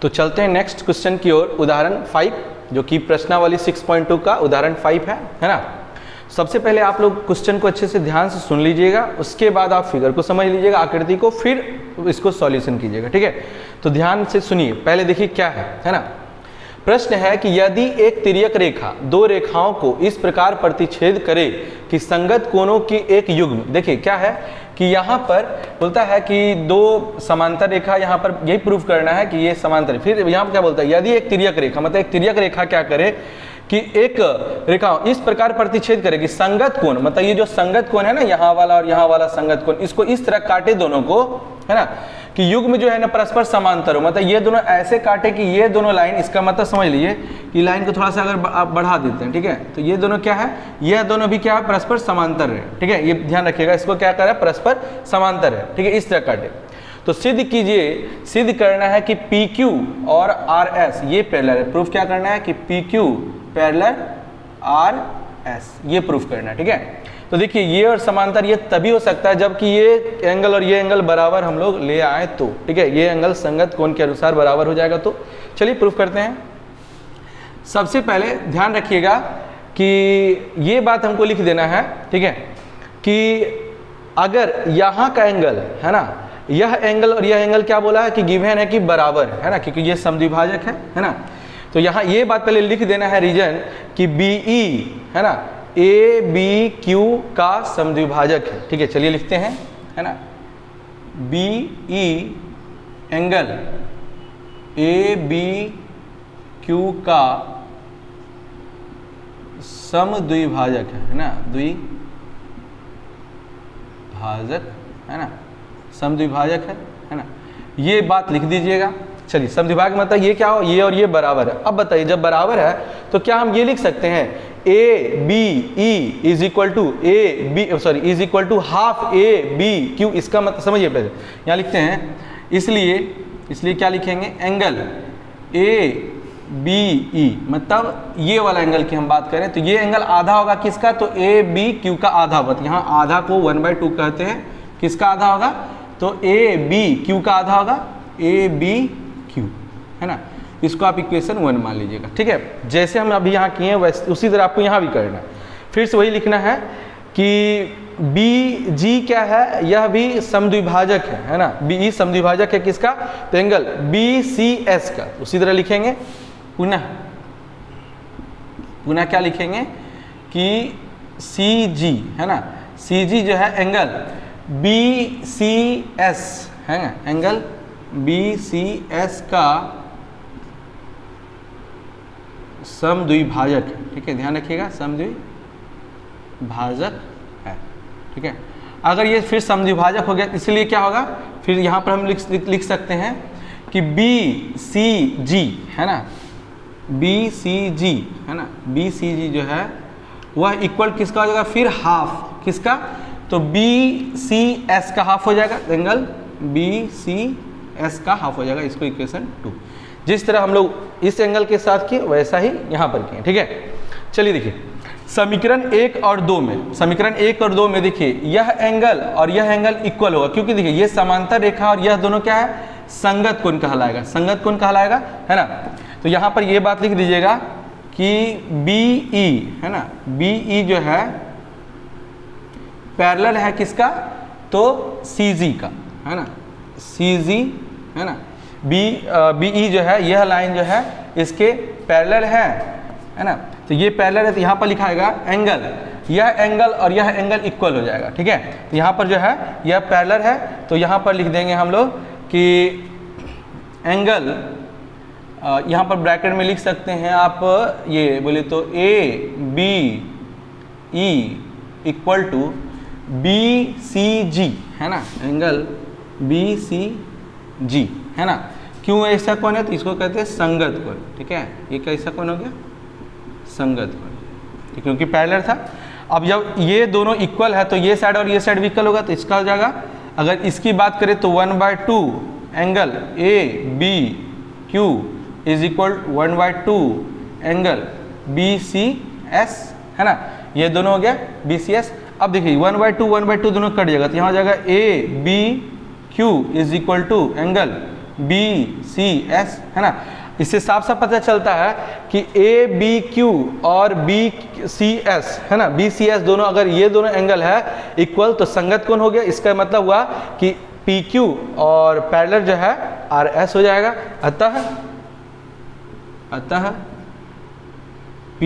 तो चलते हैं नेक्स्ट क्वेश्चन की ओर, उदाहरण 5, जो कि प्रश्नावली 6.2 का उदाहरण 5 है ना। सबसे पहले आप लोग क्वेश्चन को अच्छे से ध्यान से सुन लीजिएगा, उसके बाद आप फिगर को समझ लीजिएगा, आकृति को, फिर इसको सॉल्यूशन कीजिएगा, ठीक है। तो ध्यान से सुनिए, पहले देखिए क्या है ना। प्रश्न है कि यदि एक तिर्यक रेखा दो रेखाओं को इस प्रकार प्रतिच्छेद करे कि संगत कोणों की एक युग्म, देखिए क्या है कि यहाँ पर बोलता है कि दो समांतर रेखा, यहाँ पर यही प्रूफ करना है कि ये समांतर। फिर यहाँ पर क्या बोलता है, यदि एक तिर्यक रेखा, मतलब एक तिर्यक रेखा क्या करे कि एक रेखा इस प्रकार प्रतिच्छेद करे कि संगत कोण, मतलब ये जो संगत कोण है ना, यहाँ वाला और यहाँ वाला संगत कोण, इसको इस तरह काटे दोनों को, है ना, कि युग्म जो है ना परस्पर समांतर हो, मतलब ये दोनों ऐसे काटे कि ये दोनों लाइन, इसका मतलब समझ लीजिए कि लाइन को थोड़ा सा अगर आप बढ़ा देते हैं, ठीक है, तो ये दोनों क्या है, ये दोनों भी क्या है, परस्पर समांतर है, ठीक है, ये ध्यान रखिएगा, इसको क्या कर रहा है, परस्पर समांतर है, ठीक है, इस तरह काटे। तो सिद्ध कीजिए, सिद्ध करना है कि PQ और RS ये पैरेलल है। प्रूफ क्या करना है कि PQ पैरेलल RS, ये प्रूफ करना है, ठीक है। तो देखिए ये और समांतर ये तभी हो सकता है जबकि ये एंगल और ये एंगल बराबर हम लोग ले आए तो, ठीक है, ये एंगल संगत कोण के अनुसार बराबर हो जाएगा। तो चलिए प्रूफ करते हैं। सबसे पहले ध्यान रखिएगा कि ये बात हमको लिख देना है, ठीक है, कि अगर यहाँ का एंगल है ना, यह एंगल और यह एंगल क्या बोला है कि गिवन है कि बराबर है ना, क्योंकि ये समद्विभाजक है ना। तो यहाँ ये बात पहले लिख देना है रीजन कि BE है ना ABQ का समद्विभाजक है, ठीक है। चलिए लिखते हैं, है ना, BE एंगल ABQ का समद्विभाजक है ना, द्विभाजक है ना, समद्विभाजक है ना, ये बात लिख दीजिएगा। चलिए समद्विभाजक मतलब ये क्या हो, ये और ये बराबर है। अब बताइए जब बराबर है तो क्या हम ये लिख सकते हैं ABE is equal to half ABQ, इसका मतलब समझिए, पहले यहाँ लिखते हैं, इसलिए क्या लिखेंगे, एंगल ABE मतलब ये वाला एंगल की हम बात करें तो ये एंगल आधा होगा किसका, तो ABQ का आधा होगा। यहाँ आधा को 1/2 कहते हैं, किसका आधा होगा, तो ABQ का आधा होगा, ABQ है ना। इसको आप इक्वेशन 1 मान लीजिएगा, ठीक है। जैसे हम अभी यहाँ किए वैसे उसी तरह आपको यहाँ भी करना है। फिर से वही लिखना है कि BG क्या है, यह भी समद्विभाजक है ना, BE समद्विभाजक है किसका, तो एंगल BCS का। उसी तरह लिखेंगे पुनः क्या लिखेंगे कि CG है ना, CG जो है एंगल BCS है ना, एंगल BCS का समद्विभाजक है, ठीक है, ध्यान रखिएगा, समद्विभाजक है, ठीक है। अगर ये फिर समद्विभाजक हो गया इसलिए क्या होगा, फिर यहाँ पर हम लिख सकते हैं कि BCG है ना, BCG है ना, BCG जो है वह इक्वल किसका हो जाएगा, फिर हाफ किसका, तो BCS का हाफ हो जाएगा, एंगल BCS का हाफ हो जाएगा। इसको इक्वेशन 2, जिस तरह हम लोग इस एंगल के साथ किए वैसा ही यहाँ पर किए, ठीक है। चलिए देखिए समीकरण 1 और 2 में देखिए यह एंगल और यह एंगल इक्वल होगा, क्योंकि देखिए ये समांतर रेखा और यह दोनों क्या है, संगत कोण कहलाएगा, है ना। तो यहाँ पर ये बात लिख दीजिएगा कि BE है ना, BE जो है पैरेलल है किसका, तो CG का है ना, CG है ना, BE जो है यह लाइन जो है इसके पैरेलल है ना। तो ये पैरेलल है तो यहाँ पर लिखाएगा एंगल, यह एंगल और यह एंगल इक्वल हो जाएगा, ठीक है। तो यहाँ पर जो है यह पैरेलल है तो यहाँ पर लिख देंगे हम लोग कि एंगल, यहाँ पर ब्रैकेट में लिख सकते हैं आप, ये बोले तो ABE इक्वल टू BCG है ना, एंगल BCG है ना। क्यों ऐसा कोण है, तो इसको कहते हैं संगत कोण, ठीक है। ये कैसा कोण हो गया, संगत कोण, क्योंकि पैरेलल था। अब जब ये दोनों इक्वल है तो ये साइड और ये साइड भी इक्वल होगा, तो इसका हो जाएगा, अगर इसकी बात करें तो 1/2 angle ABQ is equal 1/2 angle BCS है ना, ये दोनों हो गया BCS। अब देखिए 1/2 दोनों कट जाएगा, तो यहाँ हो जाएगा ABQ is equal to angle BCS, है ना। इससे साफ साफ पता चलता है कि ABQ और BCS, है ना, BCS दोनों अगर ये दोनों एंगल है इक्वल तो संगत कोण हो गया। इसका मतलब हुआ कि PQ और पैरेलल जो है RS हो जाएगा। अतः P,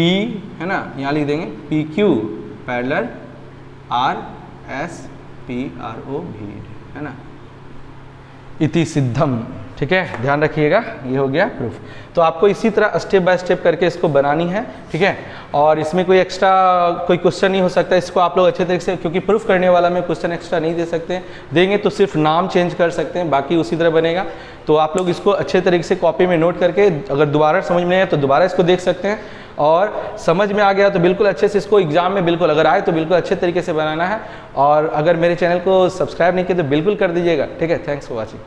है ना, यहाँ लिख देंगे PQ पैरेलल RS PRO भी, है ना, इति सिद्धम। ठीक है, ध्यान रखिएगा, ये हो गया प्रूफ। तो आपको इसी तरह स्टेप बाय स्टेप करके इसको बनानी है, ठीक है। और इसमें कोई एक्स्ट्रा कोई क्वेश्चन नहीं हो सकता, इसको आप लोग अच्छे तरीके से, क्योंकि प्रूफ करने वाला में क्वेश्चन एक्स्ट्रा नहीं दे सकते, देंगे तो सिर्फ नाम चेंज कर सकते हैं, बाकी उसी तरह बनेगा। तो आप लोग इसको अच्छे तरीके से कॉपी में नोट करके, अगर दोबारा समझ में आए तो दोबारा इसको देख सकते हैं, और समझ में आ गया तो बिल्कुल अच्छे से इसको एग्जाम में बिल्कुल अगर आए तो बिल्कुल अच्छे तरीके से बनाना है। और अगर मेरे चैनल को सब्सक्राइब नहीं किया तो बिल्कुल कर दीजिएगा, ठीक है। Thanks for watching.